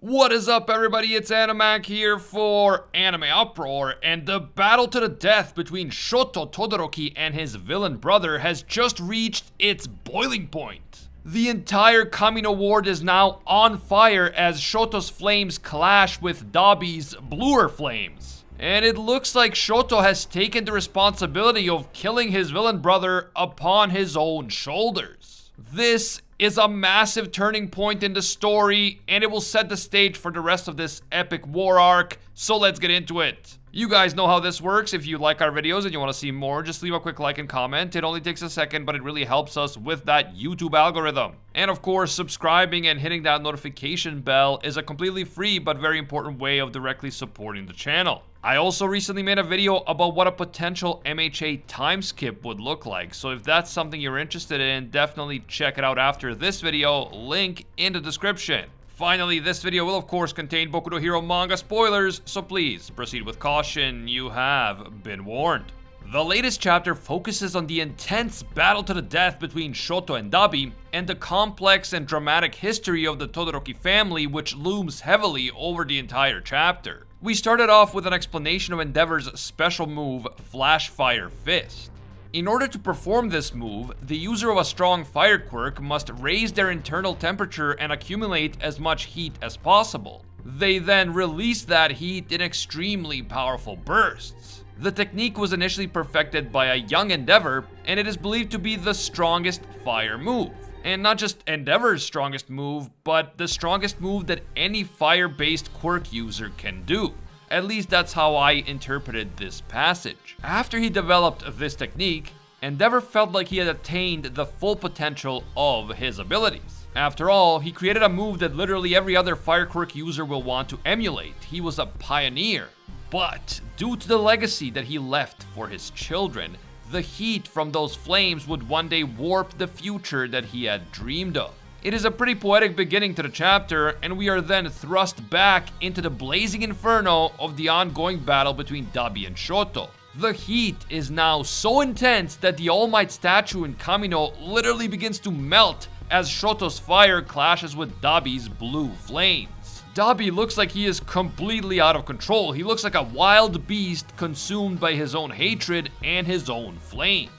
What is up, everybody? It's Animac here for Anime Uproar, and the battle to the death between Shoto Todoroki and his villain brother has just reached its boiling point. The entire Kamino Ward is now on fire as Shoto's flames clash with Dabi's bluer flames. And it looks like Shoto has taken the responsibility of killing his villain brother upon his own shoulders. This is a massive turning point in the story, and it will set the stage for the rest of this epic war arc, so let's get into it. You guys know how this works. If you like our videos and you want to see more, just leave a quick like and comment. It only takes a second, but it really helps us with that YouTube algorithm. And of course, subscribing and hitting that notification bell is a completely free but very important way of directly supporting the channel. I also recently made a video about what a potential MHA time skip would look like, so if that's something you're interested in, definitely check it out after this video, link in the description. Finally, this video will of course contain Boku no Hero manga spoilers, so please proceed with caution, you have been warned. The latest chapter focuses on the intense battle to the death between Shoto and Dabi, and the complex and dramatic history of the Todoroki family which looms heavily over the entire chapter. We started off with an explanation of Endeavor's special move, Flash Fire Fist. In order to perform this move, the user of a strong fire quirk must raise their internal temperature and accumulate as much heat as possible. They then release that heat in extremely powerful bursts. The technique was initially perfected by a young Endeavor, and it is believed to be the strongest fire move. And not just Endeavor's strongest move, but the strongest move that any fire-based quirk user can do. At least that's how I interpreted this passage. After he developed this technique, Endeavor felt like he had attained the full potential of his abilities. After all, he created a move that literally every other fire quirk user will want to emulate. He was a pioneer. But due to the legacy that he left for his children, the heat from those flames would one day warp the future that he had dreamed of. It is a pretty poetic beginning to the chapter, and we are then thrust back into the blazing inferno of the ongoing battle between Dabi and Shoto. The heat is now so intense that the All Might statue in Kamino literally begins to melt as Shoto's fire clashes with Dabi's blue flames. Dabi looks like he is completely out of control. He looks like a wild beast consumed by his own hatred and his own flames.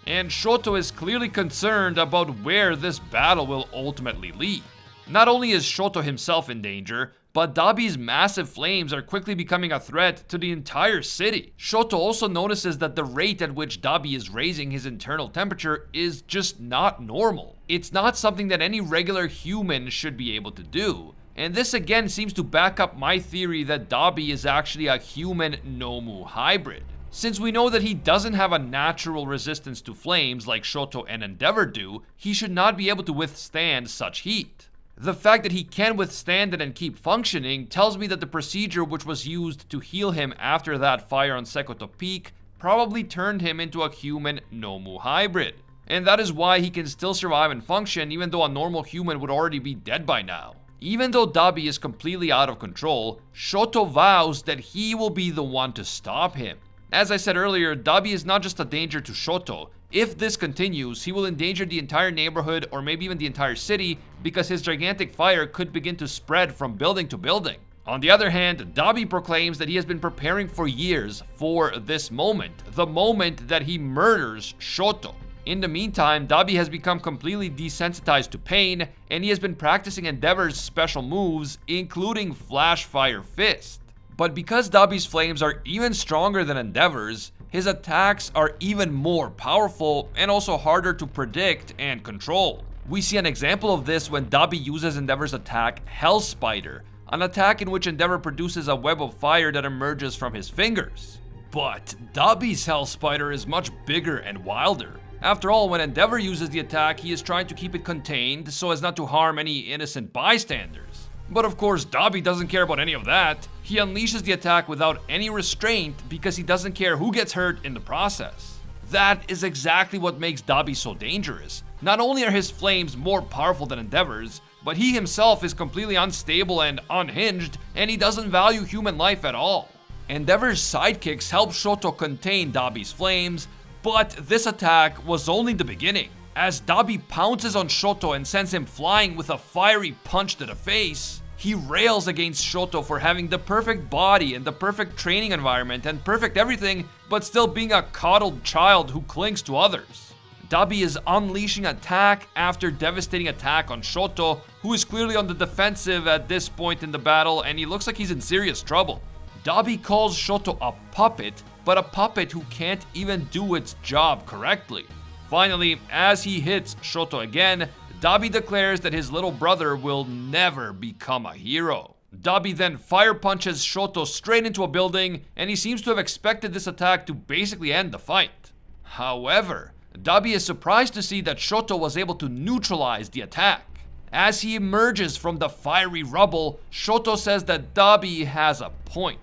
And Shoto is clearly concerned about where this battle will ultimately lead. Not only is Shoto himself in danger, but Dabi's massive flames are quickly becoming a threat to the entire city. Shoto also notices that the rate at which Dabi is raising his internal temperature is just not normal. It's not something that any regular human should be able to do. And this again seems to back up my theory that Dabi is actually a human Nomu hybrid. Since we know that he doesn't have a natural resistance to flames like Shoto and Endeavor do, he should not be able to withstand such heat. The fact that he can withstand it and keep functioning tells me that the procedure which was used to heal him after that fire on Sekoto Peak probably turned him into a human Nomu hybrid. And that is why he can still survive and function even though a normal human would already be dead by now. Even though Dabi is completely out of control, Shoto vows that he will be the one to stop him. As I said earlier, Dabi is not just a danger to Shoto. If this continues, he will endanger the entire neighborhood or maybe even the entire city because his gigantic fire could begin to spread from building to building. On the other hand, Dabi proclaims that he has been preparing for years for this moment, the moment that he murders Shoto. In the meantime, Dabi has become completely desensitized to pain, and he has been practicing Endeavor's special moves, including Flash Fire Fist. But because Dabi's flames are even stronger than Endeavor's, his attacks are even more powerful and also harder to predict and control. We see an example of this when Dabi uses Endeavor's attack, Hell Spider, an attack in which Endeavor produces a web of fire that emerges from his fingers. But Dabi's Hell Spider is much bigger and wilder. After all, when Endeavor uses the attack, he is trying to keep it contained so as not to harm any innocent bystanders. But of course, Dabi doesn't care about any of that. He unleashes the attack without any restraint because he doesn't care who gets hurt in the process. That is exactly what makes Dabi so dangerous. Not only are his flames more powerful than Endeavor's, but he himself is completely unstable and unhinged, and he doesn't value human life at all. Endeavor's sidekicks help Shoto contain Dabi's flames, but this attack was only the beginning. As Dabi pounces on Shoto and sends him flying with a fiery punch to the face, He rails against Shoto for having the perfect body and the perfect training environment and perfect everything, but still being a coddled child who clings to others. Dabi is unleashing attack after devastating attack on Shoto, who is clearly on the defensive at this point in the battle, and he looks like he's in serious trouble. Dabi calls Shoto a puppet, but a puppet who can't even do its job correctly. Finally, as he hits Shoto again, Dabi declares that his little brother will never become a hero. Dabi then fire punches Shoto straight into a building, and he seems to have expected this attack to basically end the fight. However, Dabi is surprised to see that Shoto was able to neutralize the attack. As he emerges from the fiery rubble, Shoto says that Dabi has a point.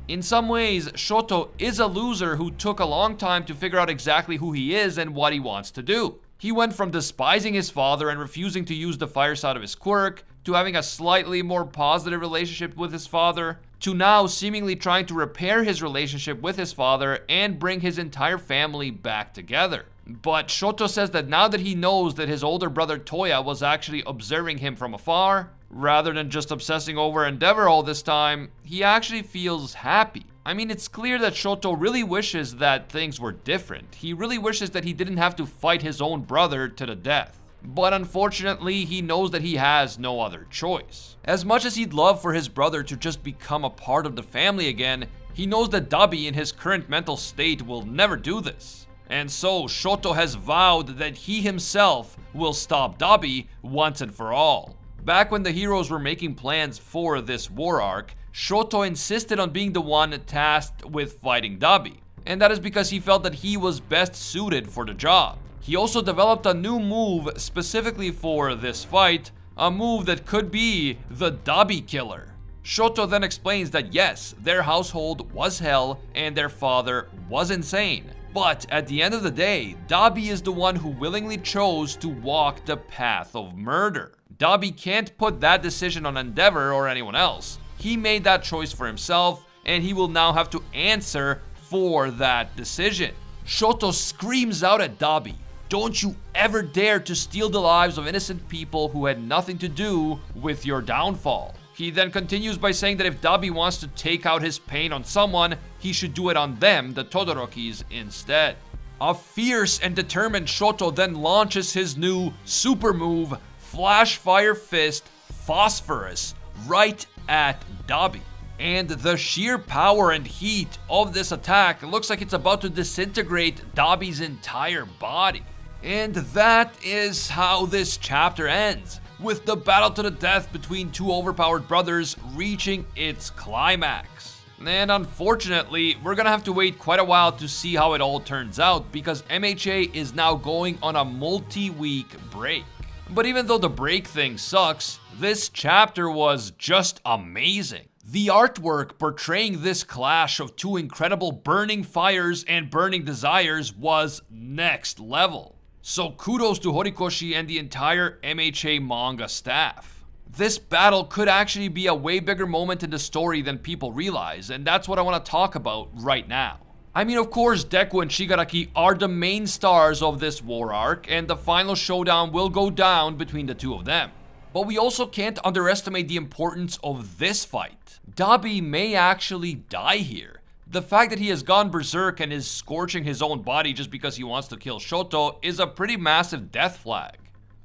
In some ways, Shoto is a loser who took a long time to figure out exactly who he is and what he wants to do. He went from despising his father and refusing to use the fire side of his quirk, to having a slightly more positive relationship with his father, to now seemingly trying to repair his relationship with his father and bring his entire family back together. But Shoto says that now that he knows that his older brother Toya was actually observing him from afar, rather than just obsessing over Endeavor all this time, he actually feels happy. I mean, it's clear that Shoto really wishes that things were different. He really wishes that he didn't have to fight his own brother to the death. But unfortunately, he knows that he has no other choice. As much as he'd love for his brother to just become a part of the family again, he knows that Dabi in his current mental state will never do this. And so Shoto has vowed that he himself will stop Dabi once and for all. Back when the heroes were making plans for this war arc, Shoto insisted on being the one tasked with fighting Dabi, and that is because he felt that he was best suited for the job. He also developed a new move specifically for this fight, a move that could be the Dabi Killer. Shoto then explains that yes, their household was hell and their father was insane, but at the end of the day, Dabi is the one who willingly chose to walk the path of murder. Dabi can't put that decision on Endeavor or anyone else. He made that choice for himself, and he will now have to answer for that decision. Shoto screams out at Dabi, "Don't you ever dare to steal the lives of innocent people who had nothing to do with your downfall." He then continues by saying that if Dabi wants to take out his pain on someone, he should do it on them, the Todorokis, instead. A fierce and determined Shoto then launches his new super move, Flash Fire Fist Phosphorus, right at Dabi. And the sheer power and heat of this attack looks like it's about to disintegrate Dabi's entire body. And that is how this chapter ends, with the battle to the death between two overpowered brothers reaching its climax. And unfortunately, we're gonna have to wait quite a while to see how it all turns out, because MHA is now going on a multi-week break. But even though the break thing sucks, this chapter was just amazing. The artwork portraying this clash of two incredible burning fires and burning desires was next level. So kudos to Horikoshi and the entire MHA manga staff. This battle could actually be a way bigger moment in the story than people realize, and that's what I want to talk about right now. I mean, of course, Deku and Shigaraki are the main stars of this war arc, and the final showdown will go down between the two of them. But we also can't underestimate the importance of this fight. Dabi may actually die here. The fact that he has gone berserk and is scorching his own body just because he wants to kill Shoto is a pretty massive death flag.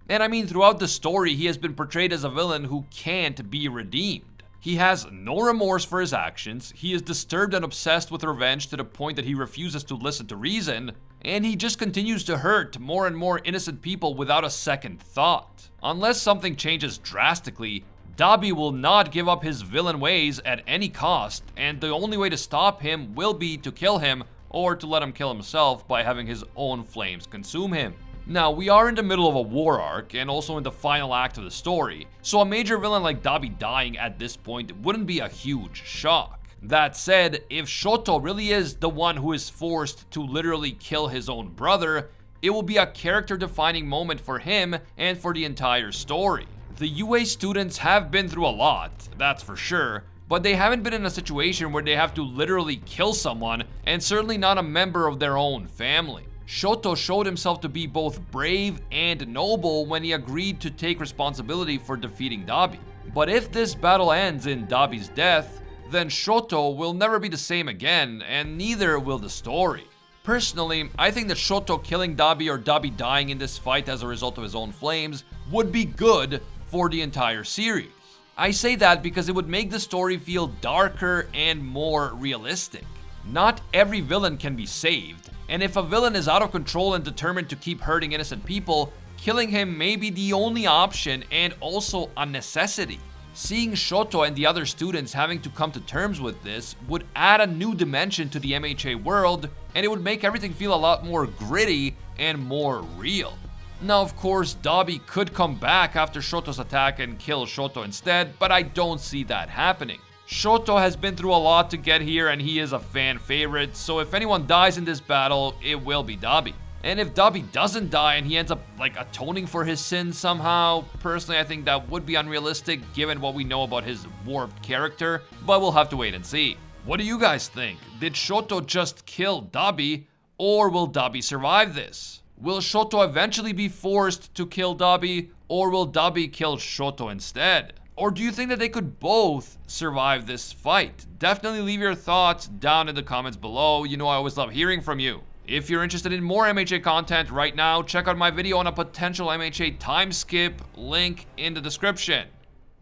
And I mean, throughout the story, he has been portrayed as a villain who can't be redeemed. He has no remorse for his actions, he is disturbed and obsessed with revenge to the point that he refuses to listen to reason, and he just continues to hurt more and more innocent people without a second thought. Unless something changes drastically, Dabi will not give up his villain ways at any cost, and the only way to stop him will be to kill him, or to let him kill himself by having his own flames consume him. Now, we are in the middle of a war arc, and also in the final act of the story, so a major villain like Dabi dying at this point wouldn't be a huge shock. That said, if Shoto really is the one who is forced to literally kill his own brother, it will be a character-defining moment for him and for the entire story. The UA students have been through a lot, that's for sure, but they haven't been in a situation where they have to literally kill someone, and certainly not a member of their own family. Shoto showed himself to be both brave and noble when he agreed to take responsibility for defeating Dabi. But if this battle ends in Dabi's death, then Shoto will never be the same again, and neither will the story. Personally, I think that Shoto killing Dabi or Dabi dying in this fight as a result of his own flames would be good for the entire series. I say that because it would make the story feel darker and more realistic. Not every villain can be saved, and if a villain is out of control and determined to keep hurting innocent people, killing him may be the only option and also a necessity. Seeing Shoto and the other students having to come to terms with this would add a new dimension to the MHA world, and it would make everything feel a lot more gritty and more real. Now, of course, Dabi could come back after Shoto's attack and kill Shoto instead, but I don't see that happening. Shoto has been through a lot to get here, and he is a fan favorite, so if anyone dies in this battle, it will be Dabi. And if Dabi doesn't die and he ends up atoning for his sins somehow, personally I think that would be unrealistic given what we know about his warped character, but we'll have to wait and see. What do you guys think? Did Shoto just kill Dabi, or will Dabi survive this? Will Shoto eventually be forced to kill Dabi, or will Dabi kill Shoto instead? Or do you think that they could both survive this fight? Definitely leave your thoughts down in the comments below. You know I always love hearing from you. If you're interested in more MHA content right now, check out my video on a potential MHA time skip, link in the description.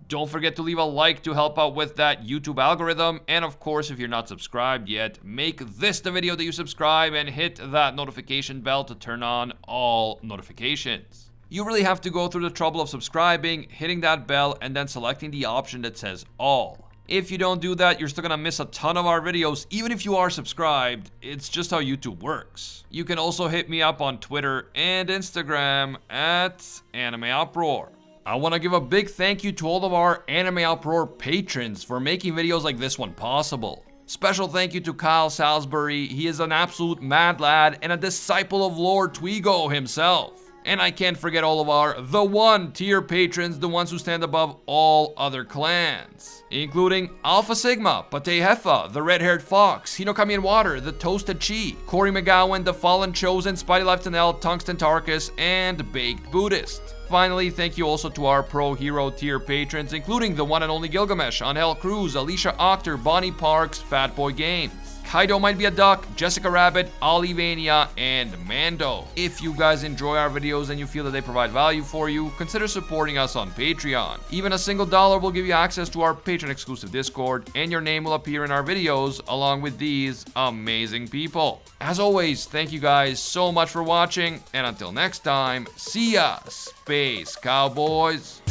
Don't forget to leave a like to help out with that YouTube algorithm, and of course if you're not subscribed yet, make this the video that you subscribe and hit that notification bell to turn on all notifications. You really have to go through the trouble of subscribing, hitting that bell, and then selecting the option that says all. If you don't do that, you're still gonna miss a ton of our videos, even if you are subscribed. It's just how YouTube works. You can also hit me up on Twitter and Instagram at Anime Uproar. I want to give a big thank you to all of our Anime Uproar patrons for making videos like this one possible. Special thank you to Kyle Salisbury. He is an absolute mad lad and a disciple of Lord Twigo himself. And I can't forget all of our The One tier patrons, the ones who stand above all other clans, including Alpha Sigma, Pate Heffa, The Red-Haired Fox, Hinokami and Water, The Toasted Chi, Corey McGowan, The Fallen Chosen, Spidey Leftonel, Tungsten Tarkus, and Baked Buddhist. Finally, thank you also to our Pro Hero tier patrons, including the one and only Gilgamesh, Angel Cruz, Alicia Octor, Bonnie Parks, Fatboy Games, Kaido Might Be a Duck, Jessica Rabbit, Olivania, and Mando. If you guys enjoy our videos and you feel that they provide value for you, consider supporting us on Patreon. Even a single $1 will give you access to our Patreon-exclusive Discord, and your name will appear in our videos along with these amazing people. As always, thank you guys so much for watching, and until next time, see ya, Space Cowboys!